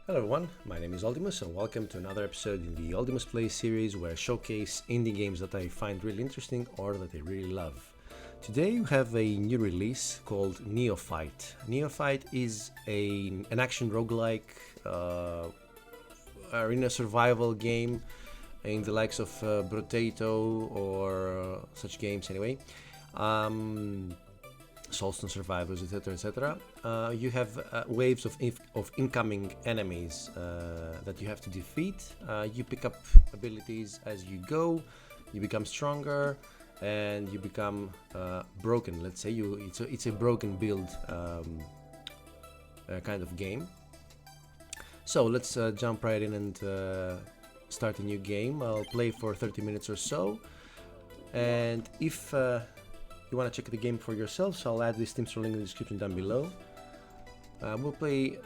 Hello everyone, my name is Oldimus and welcome to another episode in the Oldimus Plays series where I showcase indie games that I find really interesting or that I really love. Today we have a new release called Neophyte. Neophyte is an action roguelike arena survival game in the likes of Brotato or such games anyway. Soulstone survivors, etc, etc. You have waves of incoming enemies that you have to defeat. You pick up abilities as you go, you become stronger and you become broken. Let's say it's a broken build kind of game. So let's jump right in and start a new game. I'll play for 30 minutes or so, and if you want to check the game for yourself, so I'll add the Steam store link in the description down below. We'll play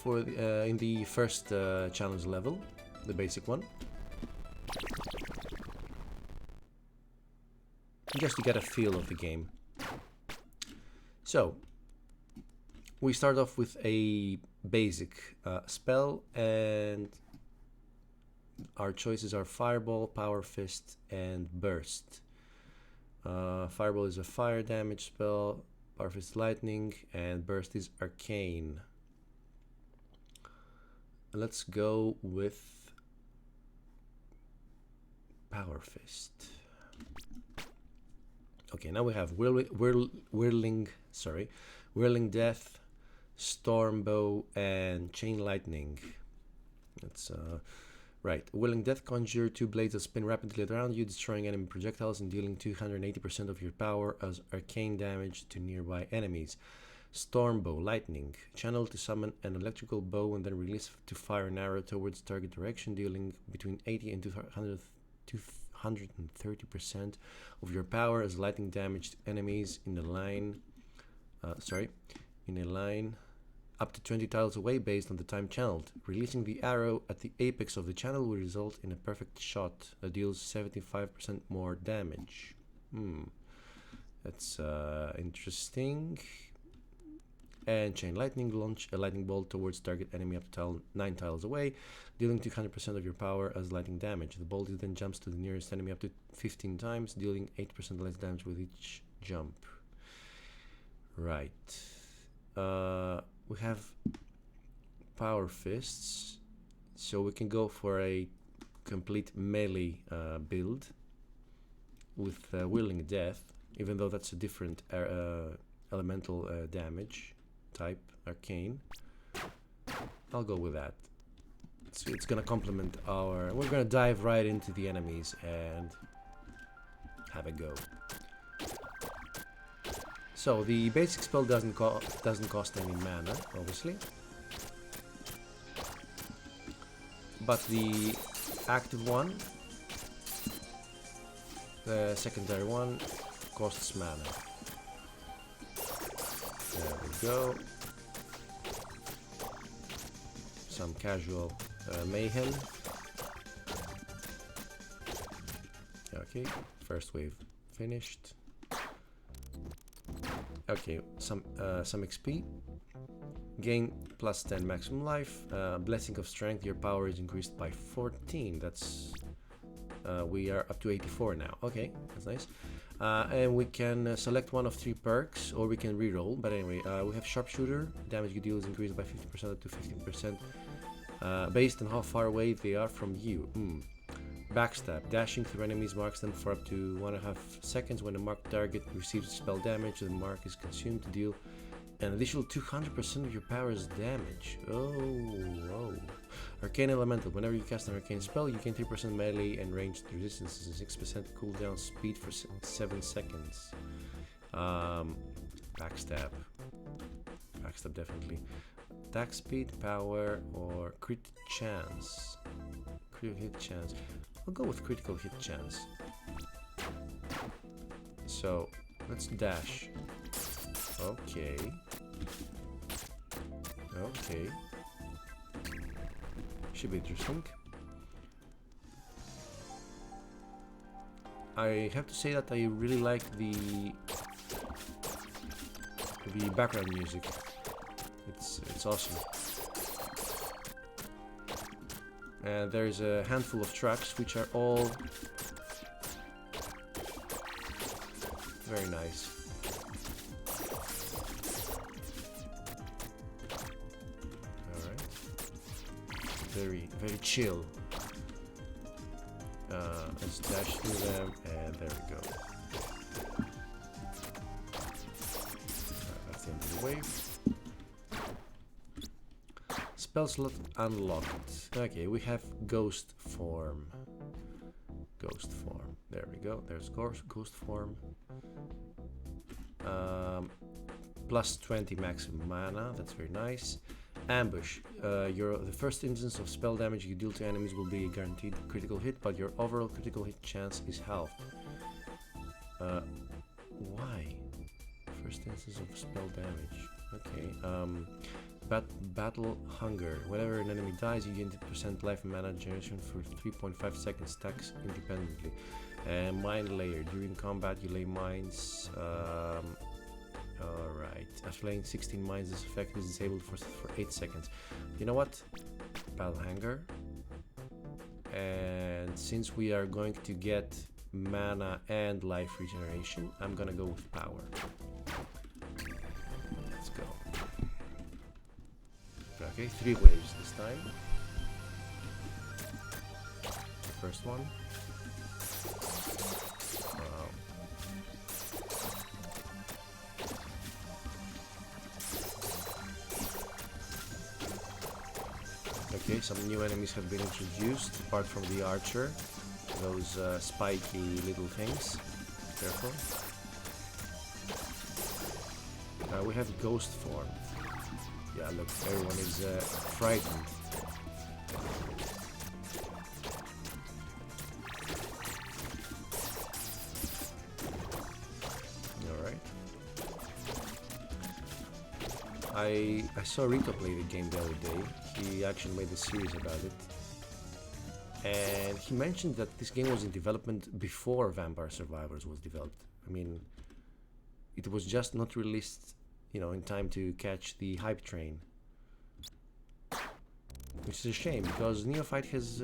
for in the first challenge level, the basic one, just to get a feel of the game. So we start off with a basic spell, and our choices are Fireball, Power Fist, and Burst. Fireball is a fire damage spell, Power Fist is lightning, and Burst is arcane. Let's go with Power Fist. Okay, now we have Whirling Death, Storm Bow, and Chain Lightning. That's right. Whirling Death, conjure two blades that spin rapidly around you, destroying enemy projectiles and dealing 280% of your power as arcane damage to nearby enemies. Storm Bow, lightning, channel to summon an electrical bow and then release to fire an arrow towards target direction, dealing between 80 and 230% of your power as lightning damage to enemies in a line. Up to 20 tiles away based on the time channeled. Releasing the arrow at the apex of the channel will result in a perfect shot that deals 75% more damage. That's interesting. And Chain Lightning, launch a lightning bolt towards target enemy up to 9 tiles away, dealing 200% of your power as lightning damage. The bolt then jumps to the nearest enemy up to 15 times, dealing 8% less damage with each jump. Right. We have Power Fists, so we can go for a complete melee build with Whirling Death, even though that's a different elemental damage type, arcane. I'll go with that. It's gonna complement our... We're gonna dive right into the enemies and have a go. So the basic spell doesn't cost any mana, obviously, but the active one, the secondary one, costs mana. There we go. Some casual mayhem. Okay, first wave finished. Okay, some XP. Gain plus 10 maximum life. Blessing of Strength, your power is increased by 14. That's we are up to 84 now. Okay, that's nice. And we can select one of 3 perks, or we can reroll. But anyway, we have Sharpshooter. Damage you deal is increased by 50% up to 15%, based on how far away they are from you. Backstab, dashing through enemies marks them for up to 1.5 seconds. When a marked target receives spell damage, the mark is consumed to deal an additional 200% of your power's damage. Oh, whoa. Arcane Elemental, whenever you cast an arcane spell, you gain 3% melee and ranged resistance and 6% cooldown speed for 7 seconds. Backstab definitely. Attack speed, power, or crit chance. Critical hit chance. I'll go with critical hit chance. So let's dash. Okay. Should be interesting. I have to say that I really like the background music. It's awesome. And there's a handful of trucks which are all very nice. Alright. Very chill. Let's dash through them, and there we go. That's the end of the wave. Spell slot unlocked. Okay, we have ghost form. Ghost form. There we go. There's ghost form. Plus 20 maximum mana. That's very nice. Ambush. The first instance of spell damage you deal to enemies will be a guaranteed critical hit, but your overall critical hit chance is halved. Why? First instance of spell damage. Okay. Battle hunger. Whenever an enemy dies, you gain 10% life and mana generation for 3.5 seconds, stacks independently. And mine layer. During combat, you lay mines. Alright. After laying 16 mines, this effect is disabled for 8 seconds. You know what? Battle hunger. And since we are going to get mana and life regeneration, I'm gonna go with power. Let's go. Okay, 3 waves this time. First one. Wow. Okay, some new enemies have been introduced, apart from the archer. Those spiky little things. Careful. We have ghost form. Yeah, look, everyone is frightened. Alright. I saw Rito play the game the other day. He actually made a series about it. And he mentioned that this game was in development before Vampire Survivors was developed. I mean, it was just not released, you know, in time to catch the hype train. Which is a shame, because Neophyte has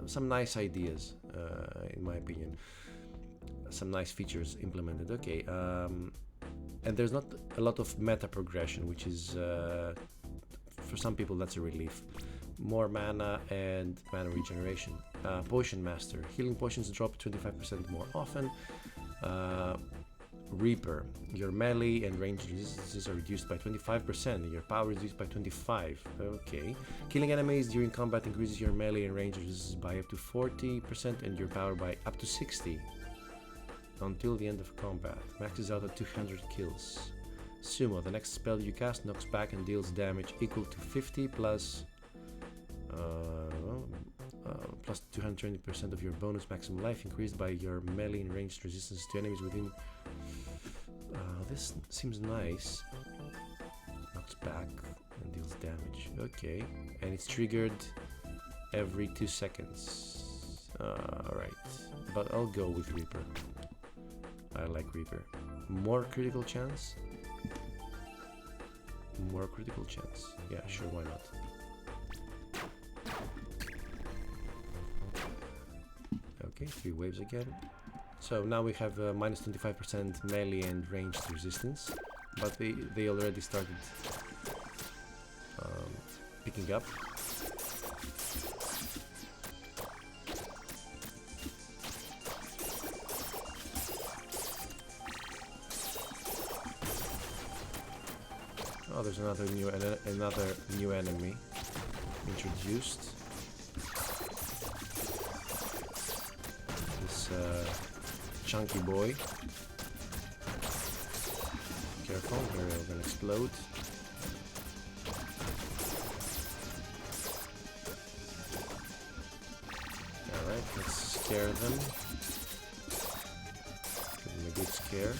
some nice ideas, in my opinion. Some nice features implemented. Okay, and there's not a lot of meta progression, which is, for some people, that's a relief. More mana and mana regeneration. Potion Master. Healing potions drop 25% more often. Reaper. Your melee and range resistances are reduced by 25%. Your power is reduced by 25%. Okay. Killing enemies during combat increases your melee and range resistance by up to 40% and your power by up to 60%. Until the end of combat. Maxes out at 200 kills. Sumo. The next spell you cast knocks back and deals damage equal to 50 plus 220% of your bonus maximum life, increased by your melee and ranged resistance to enemies within. This seems nice. Knocks back and deals damage. Okay, and it's triggered every 2 seconds. Alright, but I'll go with Reaper. I like Reaper. More critical chance? More critical chance. Yeah, sure, why not? Okay, 3 waves again. So now we have minus 25% melee and ranged resistance, but they already started picking up. Oh, there's another new enemy introduced. This chunky boy. Careful, they're gonna explode. Alright, let's scare them. Give them a good scare.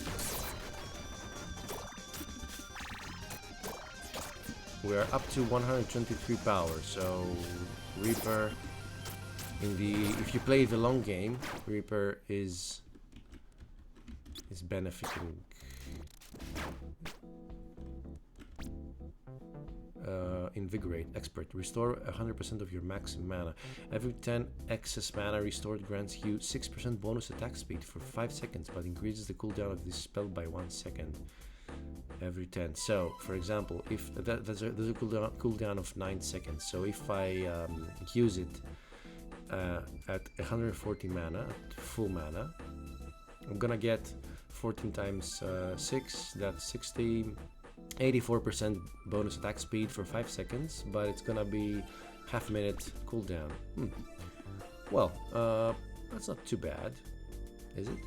We are up to 123 power, so Reaper if you play the long game, Reaper is benefiting. Invigorate Expert. Restore 100% of your max mana. Every 10 excess mana restored grants you 6% bonus attack speed for 5 seconds, but increases the cooldown of this spell by 1 second. Every 10. So, for example, if there's a cooldown of 9 seconds. So if I use it at 140 mana, at full mana, I'm gonna get 14 times 6, that's 60, 84% bonus attack speed for 5 seconds, but it's gonna be half minute cooldown. Well, that's not too bad, is it?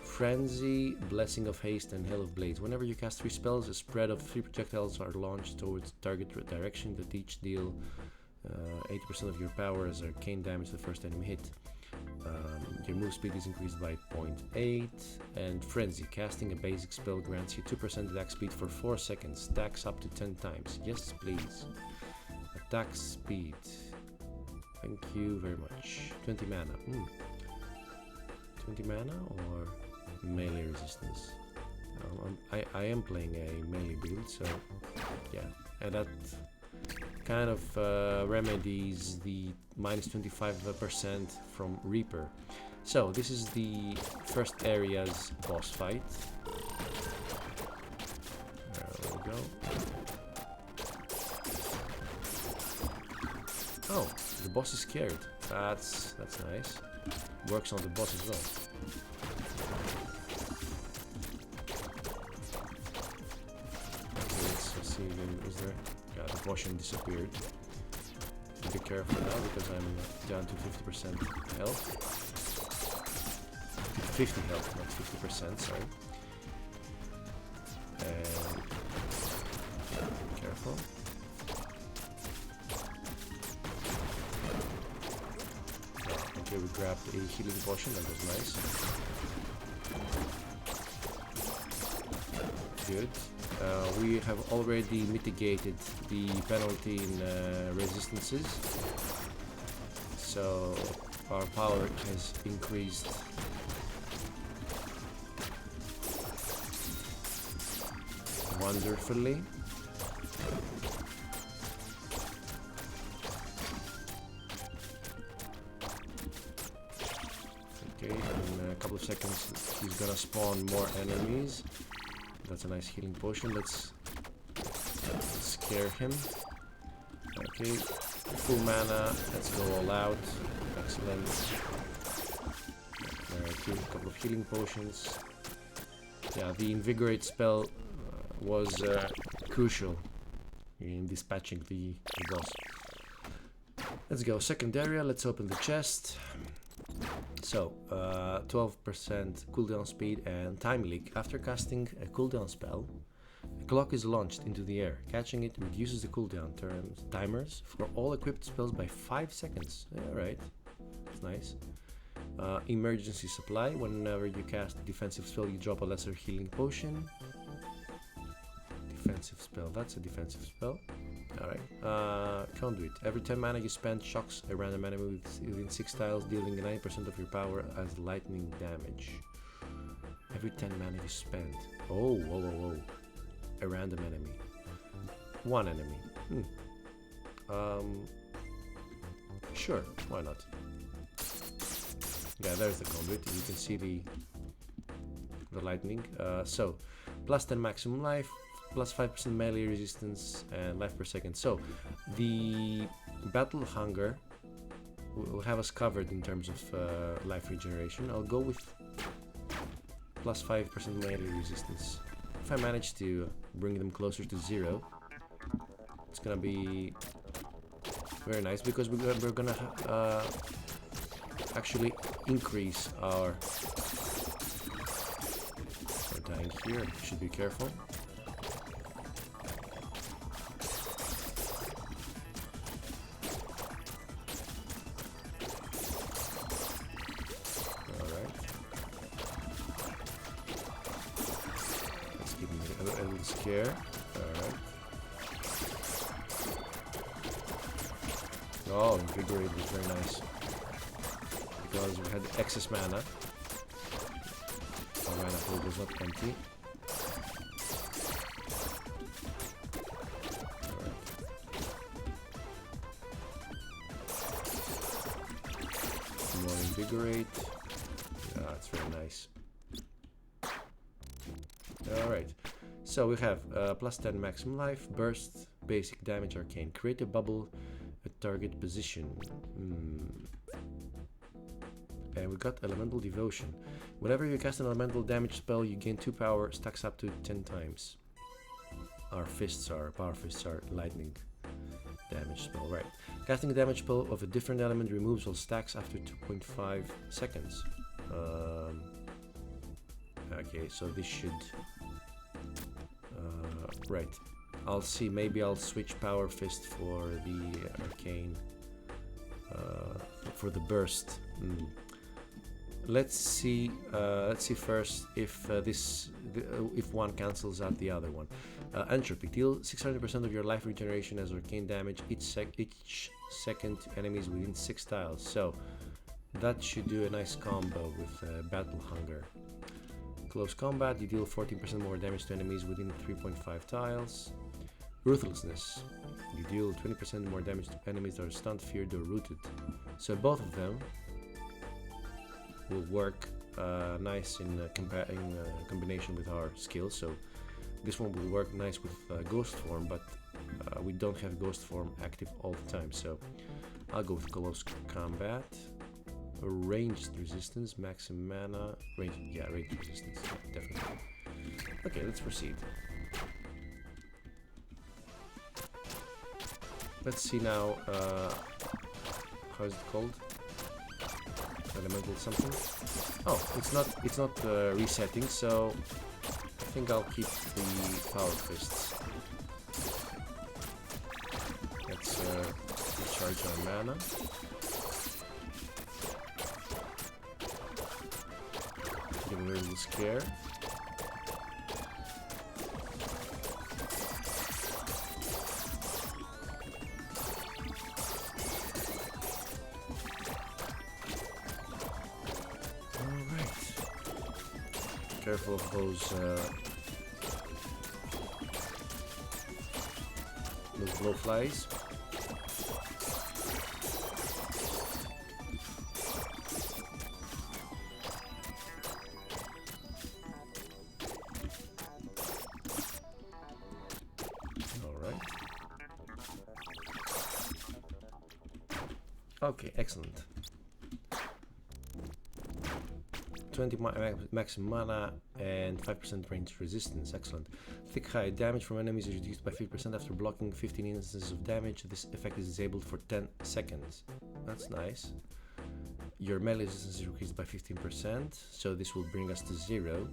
Frenzy, Blessing of Haste, and Hail of Blades. Whenever you cast 3 spells, a spread of 3 projectiles are launched towards target direction that each deal 80% of your power as arcane damage to the first enemy hit. Your move speed is increased by 0.8, and Frenzy, casting a basic spell grants you 2% attack speed for 4 seconds, stacks up to 10 times. Yes, please. Attack speed. Thank you very much. 20 mana. 20 mana or melee resistance? I am playing a melee build, so yeah, and that kind of remedies the minus 25% from Reaper. So this is the first area's boss fight. There we go. Oh, the boss is scared. That's nice. Works on the boss as well. Okay, let's see again. Is there? Yeah, the potion disappeared. Be careful now because I'm down to 50% health. 50 health, not 50%, sorry. And be careful. Okay, we grabbed a healing potion, that was nice. Good. We have already mitigated the penalty in resistances, so our power has increased. Wonderfully. Okay, in a couple of seconds he's gonna spawn more enemies. That's a nice healing potion. Let's scare him. Okay, full mana. Let's go all out. Excellent. A couple of healing potions. Yeah, the Invigorate spell was crucial in dispatching the boss. Let's go. Second area. Let's open the chest. So, 12% cooldown speed and time leak. After casting a cooldown spell, a clock is launched into the air. Catching it reduces the cooldown timers for all equipped spells by 5 seconds. Alright, that's nice. Emergency supply. Whenever you cast a defensive spell, you drop a lesser healing potion. Defensive spell. That's a defensive spell. Alright. Conduit. Every 10 mana you spend shocks a random enemy within 6 tiles, dealing 9% of your power as lightning damage. Every 10 mana you spend. Oh, whoa. A random enemy. One enemy. Sure, why not? Yeah, there's the conduit. You can see the lightning. So, plus 10 maximum life, plus 5% melee resistance and life per second. So the Battle of Hunger will have us covered in terms of life regeneration. I'll go with plus 5% melee resistance. If I manage to bring them closer to 0, it's gonna be very nice because we're gonna actually increase our dying here. Should be careful. Scare. Alright. Oh, Invigorate was very nice. Because we had excess mana. Our mana pool was not empty. Alright. Invigorate. Yeah, that's very nice. Alright, so we have plus 10 maximum life, burst, basic damage, arcane. Create a bubble at target position. And we got elemental devotion. Whenever you cast an elemental damage spell, you gain 2 power, stacks up to 10 times. Our power fists are lightning damage spell, right? Casting a damage spell of a different element removes all stacks after 2.5 seconds. Okay, so this should... right. I'll see, maybe I'll switch power fist for the arcane, for the burst. Let's see first if if one cancels out the other one. Entropy. Deal 600% of your life regeneration as arcane damage each second to enemies within 6 tiles. So that should do a nice combo with Battle Hunger. Close combat. You deal 14% more damage to enemies within 3.5 tiles. Ruthlessness. You deal 20% more damage to enemies that are stunned, feared, or rooted. So both of them will work nice in combination with our skills. So this one will work nice with Ghost Form, but we don't have Ghost Form active all the time. So I'll go with Close Combat. Ranged resistance, maximum mana, ranged resistance, definitely. Okay, let's proceed. Let's see now, how is it called? Elemental something? Oh, it's not resetting, so I think I'll keep the power fists. Let's recharge our mana. Give a little scare. Careful of those blowflies. All right. Okay, excellent. 20 maximum mana and 5% range resistance. Excellent. Thick hide. Damage from enemies is reduced by 50% after blocking 15 instances of damage. This effect is disabled for 10 seconds. That's nice. Your melee resistance is increased by 15%, so this will bring us to 0.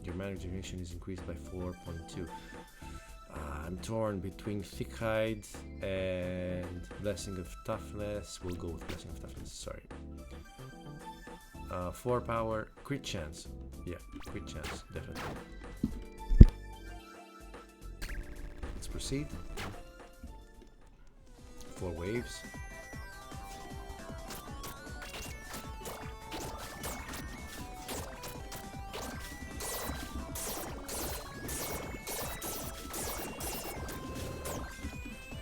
Your mana regeneration is increased by 4.2. I'm torn between Thick Hide and Blessing of Toughness. We'll go with Blessing of Toughness, sorry. 4 power, crit chance. Yeah, crit chance, definitely. Let's proceed. 4 waves.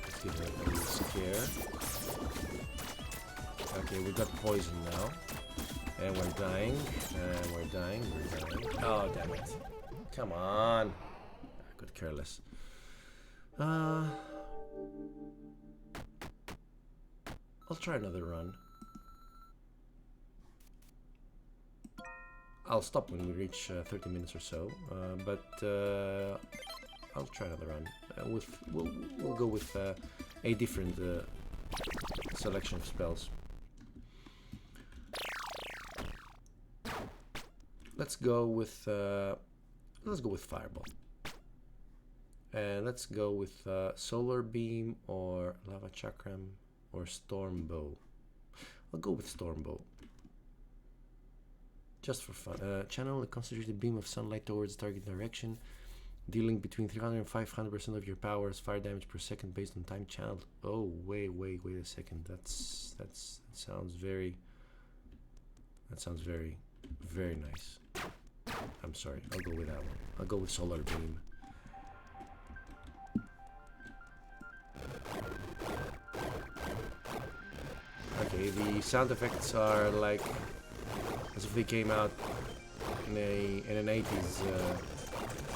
Let's give it a little scare. Okay, we got poison now. And we're dying, and we're dying, we're dying. Oh, damn it. Come on. I got careless. I'll try another run. I'll stop when we reach 30 minutes or so, but I'll try another run. We'll go with a different selection of spells. Let's go with Fireball, and let's go with Solar Beam or Lava Chakram or Storm Bow. I'll go with Storm Bow, just for fun. Channel a concentrated beam of sunlight towards target direction, dealing between 300 and 500% of your power's fire damage per second based on time channeled. Oh, wait a second. That sounds very nice. I'm sorry, I'll go with that one. I'll go with Solar Beam. Okay, Okay, the sound effects are like as if they came out in an 80s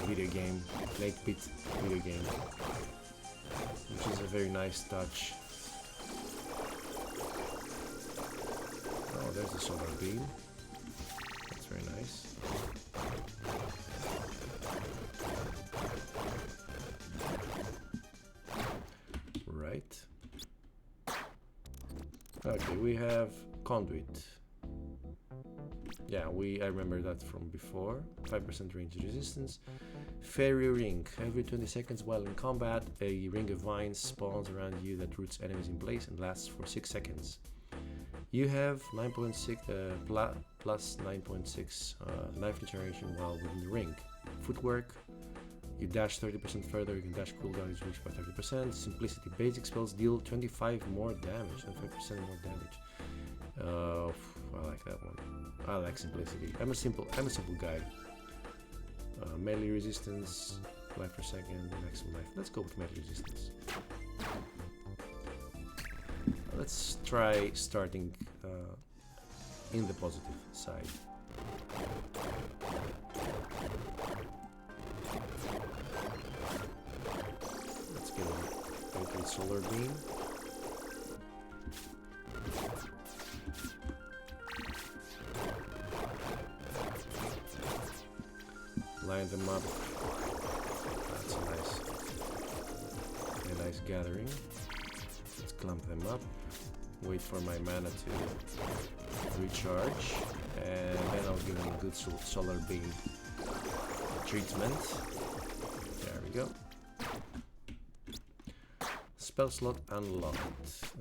video game, an 8-bit video game, which is a very nice touch. Oh, there's the solar beam. That's very nice. Right. Okay, we have conduit. Yeah, I remember that from before. 5% range resistance. Fairy ring. Every 20 seconds while in combat, a ring of vines spawns around you that roots enemies in place and lasts for 6 seconds. You have 9.6 plus 9.6 knife generation while within the ring. Footwork. You dash 30% further, you can dash cooldown is reached by 30%. Simplicity. Basic spells deal 25 more damage, 25% more damage. I like that one. I like simplicity. I'm a simple guy. Melee resistance, life per second, maximum life. Let's go with melee resistance. Let's try starting in the positive side. Let's get a solar beam. Line them up. That's a nice gathering. Let's clump them up. Wait for my mana to recharge, and then I'll give them a good solar beam treatment. There we go. Spell slot unlocked.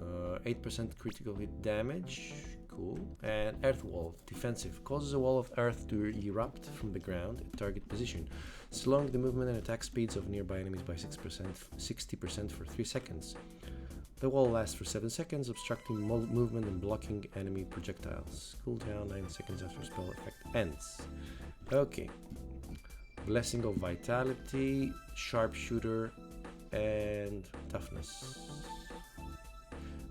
8% critical hit damage. Cool. And earth wall, defensive, causes a wall of earth to erupt from the ground at target position, slowing the movement and attack speeds of nearby enemies by 60% for 3 seconds. The wall lasts for 7 seconds, obstructing movement and blocking enemy projectiles. Cooldown 9 seconds after spell effect ends. Okay. Blessing of Vitality, Sharpshooter, and Toughness.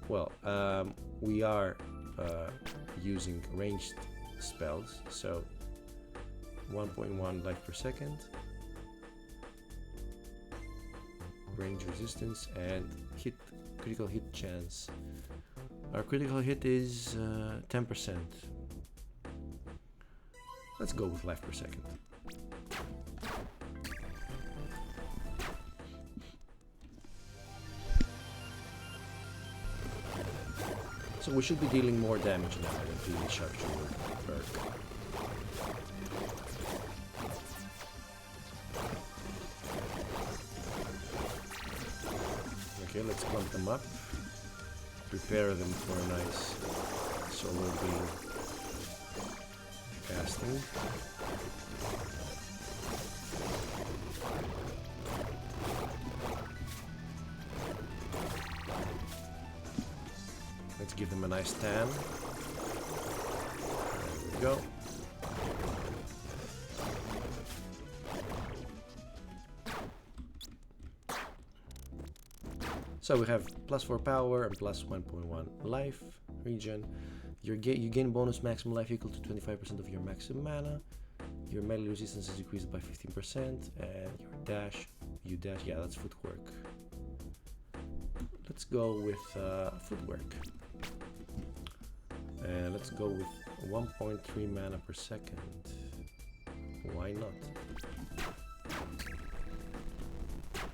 Well, we are using ranged spells, so 1.1 life per second, range resistance, and critical hit chance. Our critical hit is 10%. Let's go with life per second. So we should be dealing more damage now with the sharpshooter perk. Okay, let's clump them up. Prepare them for a nice solar beam casting. Let's give them a nice tan. There we go. So we have +4 power and +1.1 life regen. You gain bonus maximum life equal to 25% of your maximum mana. Your melee resistance is decreased by 15%, and your dash, yeah, that's footwork. Let's go with footwork. And let's go with 1.3 mana per second. Why not?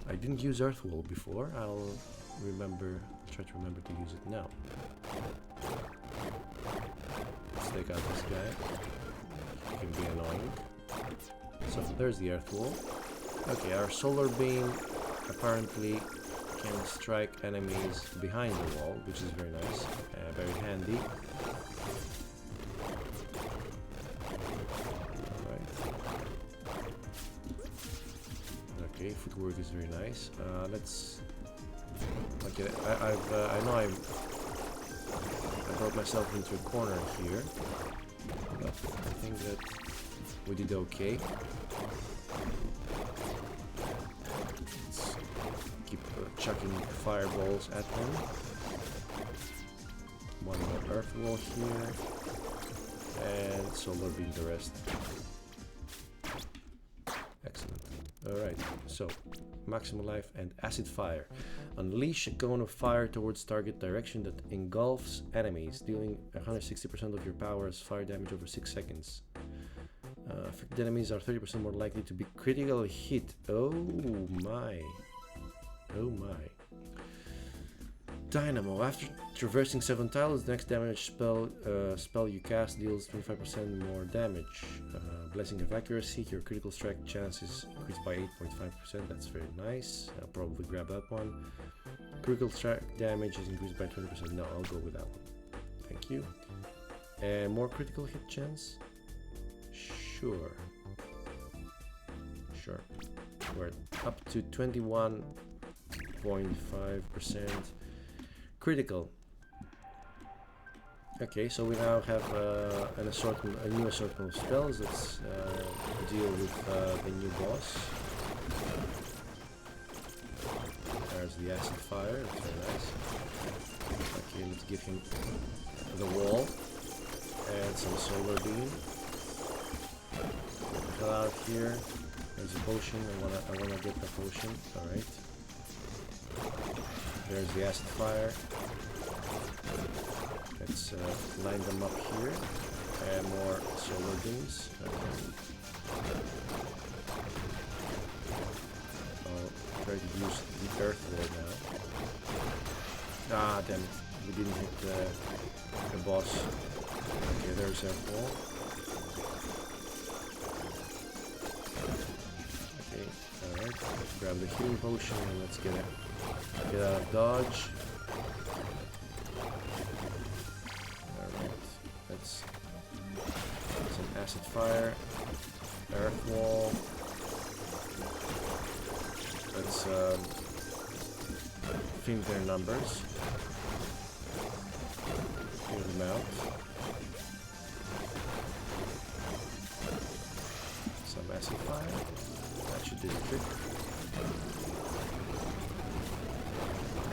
I didn't use Earth Wall before. I'll try to remember to use it now. Let's take out this guy. He can be annoying. So there's the Earth Wall. Okay, our solar beam apparently can strike enemies behind the wall, which is very nice, very handy. Alright. Okay, footwork is very nice. Let's. Okay, I know I brought myself into a corner here, but I think that we did okay. Keep chucking fireballs at them. One more earth wall here. And solar beam the rest. Excellent. Alright, so maximum life and acid fire. Unleash a cone of fire towards target direction that engulfs enemies, dealing 160% of your power as fire damage over 6 seconds. Affected enemies are 30% more likely to be critically hit. Oh my. Oh my. Dynamo. After traversing 7 tiles, the next damage spell you cast deals 25% more damage. Blessing of Accuracy. Your critical strike chances increased by 8.5%. That's very nice. I'll probably grab that one. Critical strike damage is increased by 20%. No, I'll go with that one. Thank you. And more critical hit chance? Sure. Sure. We're up to 21.5%. Critical. Okay, so we now have an assortment, a new assortment of spells. Let's deal with the new boss. There's the acid fire. That's very nice. Okay, let's give him the wall and some solar beam. Get out here. There's a potion. I wanna get the potion. All right. There's the acid fire. Let's line them up here. And more solar beams. Okay. I'll try to use the earth wall now. Ah, damn it. We didn't hit the boss. Okay, there's earth wall. Okay, alright. Let's grab the healing potion and let's get out of dodge. Alright, let's some acid fire, earth wall. Let's think their numbers. Clear them out. Some acid fire. That should do the trick.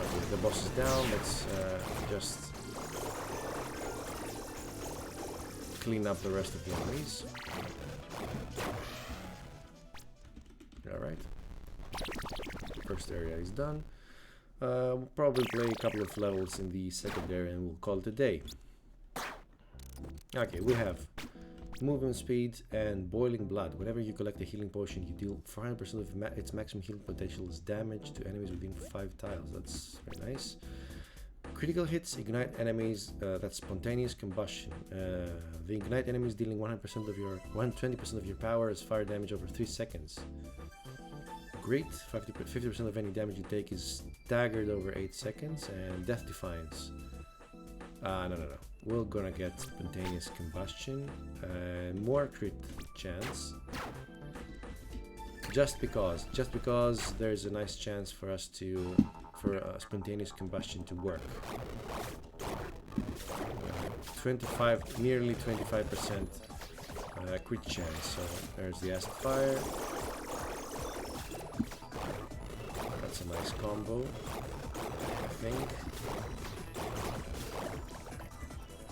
Okay, the boss is down. Let's just clean up the rest of the enemies. Alright. First area is done. We'll probably play a couple of levels in the second area and we'll call it a day. Okay, we have movement speed and boiling blood. Whenever you collect a healing potion, you deal 400% of its maximum healing potential as damage to enemies within 5 tiles. That's very nice. Critical hits ignite enemies. That's spontaneous combustion. The ignite enemies dealing 120% of your power as fire damage over 3 seconds. Great. 50% of any damage you take is staggered over 8 seconds. And death defiance. No. We're gonna get spontaneous combustion. More crit chance. Just because there's a nice chance for us for spontaneous combustion to work. 25, nearly 25% crit chance. So there's the acid fire. That's a nice combo, I think.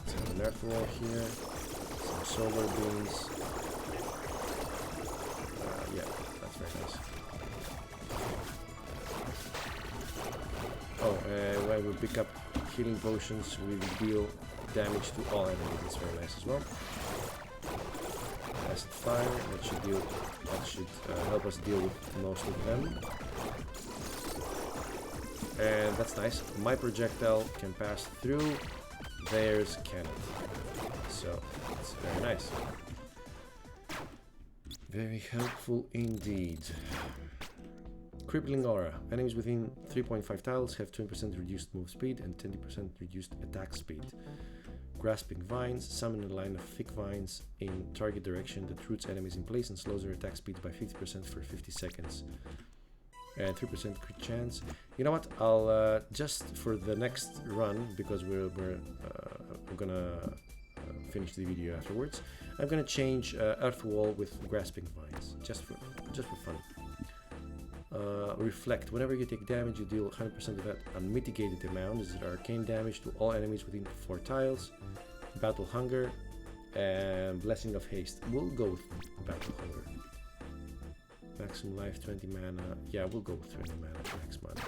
Some earth wall here. Some solar beams. Yeah, that's very nice. Oh, when we pick up healing potions, we deal damage to all enemies. That's very nice as well. Acid fire, that should help us deal with most of them. And that's nice. My projectile can pass through, theirs cannot. So it's very nice. Very helpful indeed. Crippling Aura. Enemies within 3.5 tiles have 20% reduced move speed and 20% reduced attack speed. Grasping Vines. Summon a line of thick vines in target direction that roots enemies in place and slows their attack speed by 50% for 50 seconds. And 3% crit chance. You know what? I'll just for the next run, because we're gonna finish the video afterwards. I'm gonna change Earth Wall with Grasping Vines, just for fun. Reflect. Whenever you take damage, you deal 100% of that unmitigated amount. This is arcane damage to all enemies within 4 tiles. Battle Hunger and Blessing of Haste. We'll go with Battle Hunger. Maximum life, 20 mana. Yeah, we'll go with 20 mana for next month.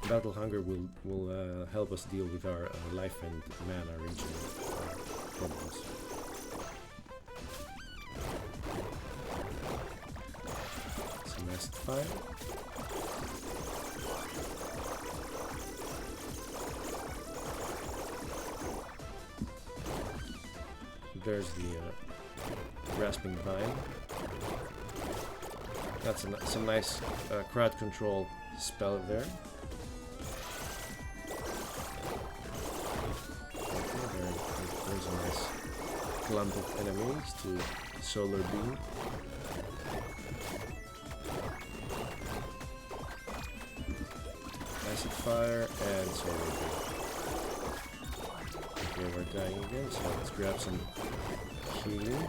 Battle Hunger will help us deal with our life and mana region problems. Some acid fire. There's the Grasping Vine. That's some nice crowd control spell there. There's a nice clump of enemies to Solar Beam. Acid Fire and Solar Beam. Okay, we're dying again, so let's grab some healing.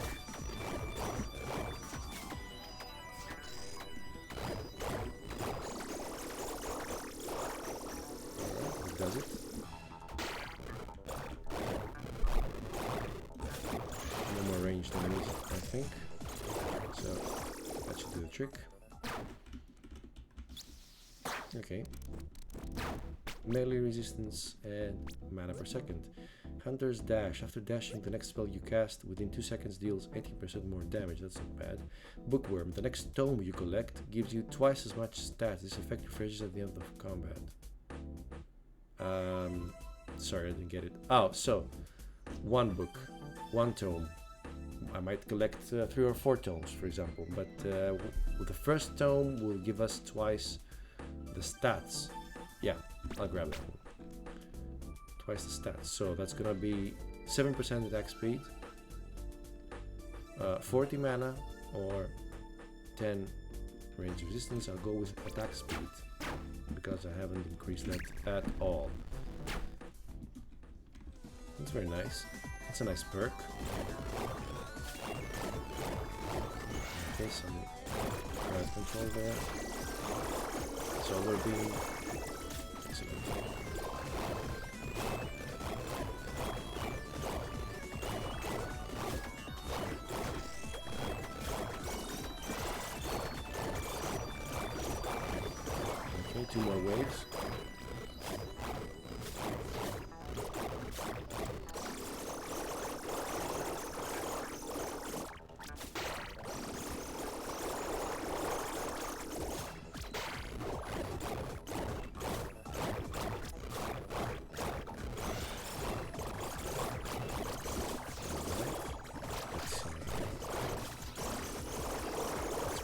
Alright, this does it. No more ranged enemies, I think. So that should do the trick. Okay. Melee resistance and mana per second. Hunter's Dash. After dashing, the next spell you cast within 2 seconds deals 18% more damage. That's not bad. Bookworm. The next tome you collect gives you twice as much stats. This effect refreshes at the end of combat. Sorry, I didn't get it. Oh, so 1 book, 1 tome. I might collect 3 or 4 tomes, for example. But with the first tome will give us twice the stats. Yeah, I'll grab that one. Twice the stats, so that's gonna be 7% attack speed, 40 mana, or 10 range resistance. I'll go with attack speed because I haven't increased that at all. That's very nice. It's a nice perk. Okay, some crowd control there. Solar Beam. Excellent. Okay, 2 more waves.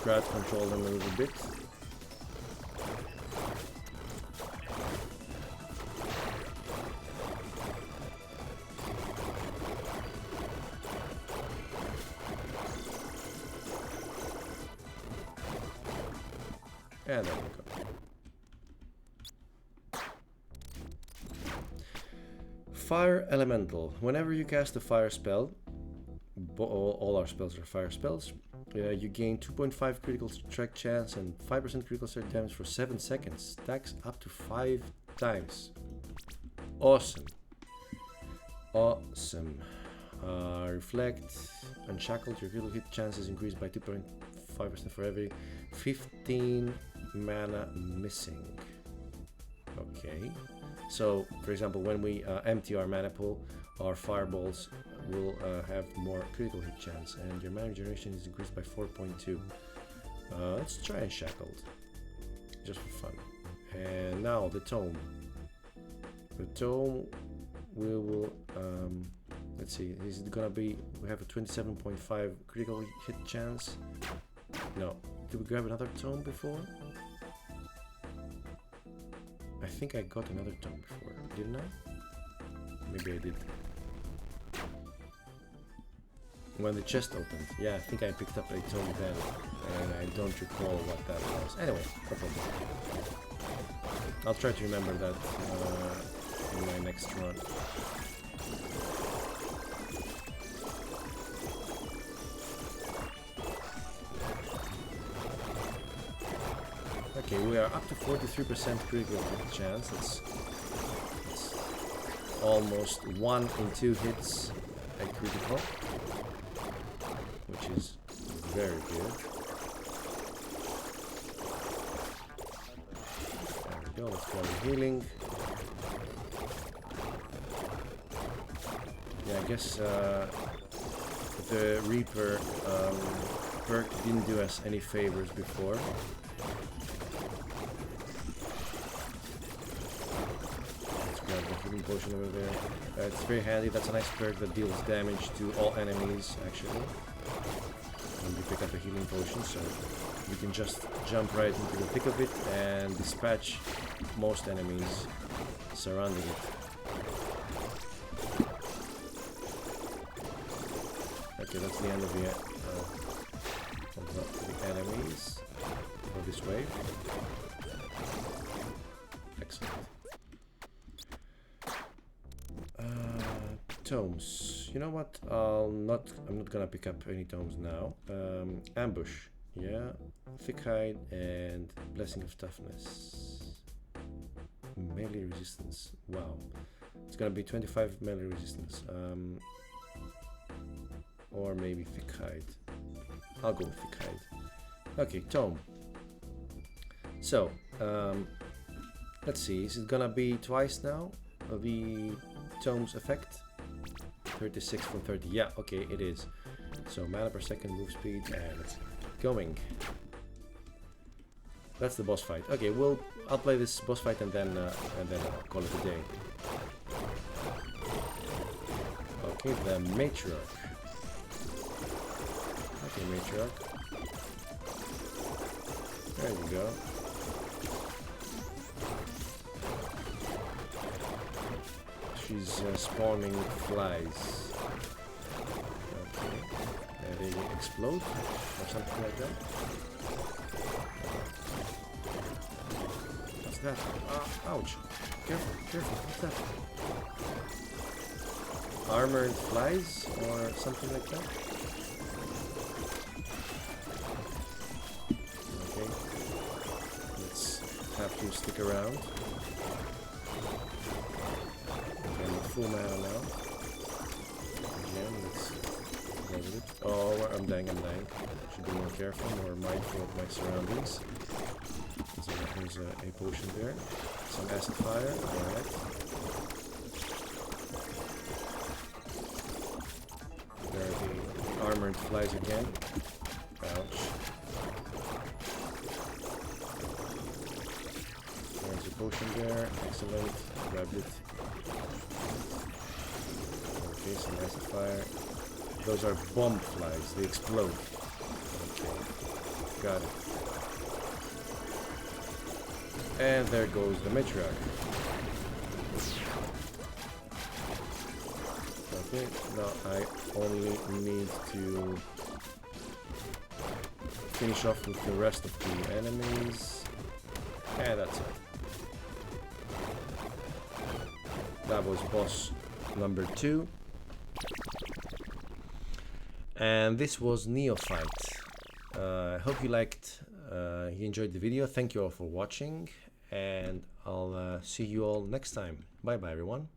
Crowd control them a little bit. And there we go. Fire Elemental. Whenever you cast a fire spell, all our spells are fire spells, you gain 2.5 critical strike chance and 5% critical strike damage for 7 seconds. Stacks up to 5 times. Awesome. Awesome. Reflect. Unshackled. Your critical hit chance is increased by 2.5% for every 15 mana missing. Okay. So, for example, when we empty our mana pool, our fireballs will have more critical hit chance, and your mana regeneration is increased by 4.2. Let's try Unshackled, just for fun. And now the tome. The tome, we will, let's see, is it gonna be, we have a 27.5 critical hit chance. No, did we grab another tome before? I think I got another tome before, didn't I? Maybe I did. When the chest opened, yeah, I think I picked up a tome then, and I don't recall what that was. Anyway, no problem. I'll try to remember that in my next run. Okay, we are up to 43% critical hit chance. That's almost 1 in 2 hits at critical, which is very good. There we go, let's go with healing. Yeah, I guess the Reaper perk didn't do us any favors before. Let's grab the healing potion over there. It's very handy. That's a nice perk that deals damage to all enemies, actually. When you pick up a healing potion, so you can just jump right into the thick of it and dispatch most enemies surrounding it. Okay, that's the end of the enemies for this wave. Excellent. Tomes. You know what? I'm not gonna pick up any tomes now. Ambush. Yeah. Thick hide and blessing of toughness. Melee resistance. Wow. It's gonna be 25 melee resistance. Or maybe thick hide. I'll go with thick hide. Okay, tome. So, let's see. Is it gonna be twice now? The tome's effect? 36 from 30. Yeah, okay, it is. So mana per second, move speed, and it's going. That's the boss fight. Okay, I'll play this boss fight and then I'll call it a day. Okay, the matriarch. Okay, matriarch. There you go. She's spawning flies. Okay. They explode or something like that. What's that? Ouch. Careful, careful. What's that? Armored flies or something like that? Okay. Let's have to stick around. Full mana now. Again, let's go with it. Oh, I'm dying. Should be more careful, more mindful of my surroundings. So there's a potion there. Some acid fire. Alright. There are the armored flies again. Ouch. There's a potion there. Excellent. Grabbed it. Okay, some acid fire. Those are bomb flies. They explode. Okay, got it. And there goes the matriarch. Okay, now I only need to finish off with the rest of the enemies. And that's it. That was boss number 2. And this was Neophyte. I hope you enjoyed the video. Thank you all for watching, and I'll see you all next time. Bye bye everyone.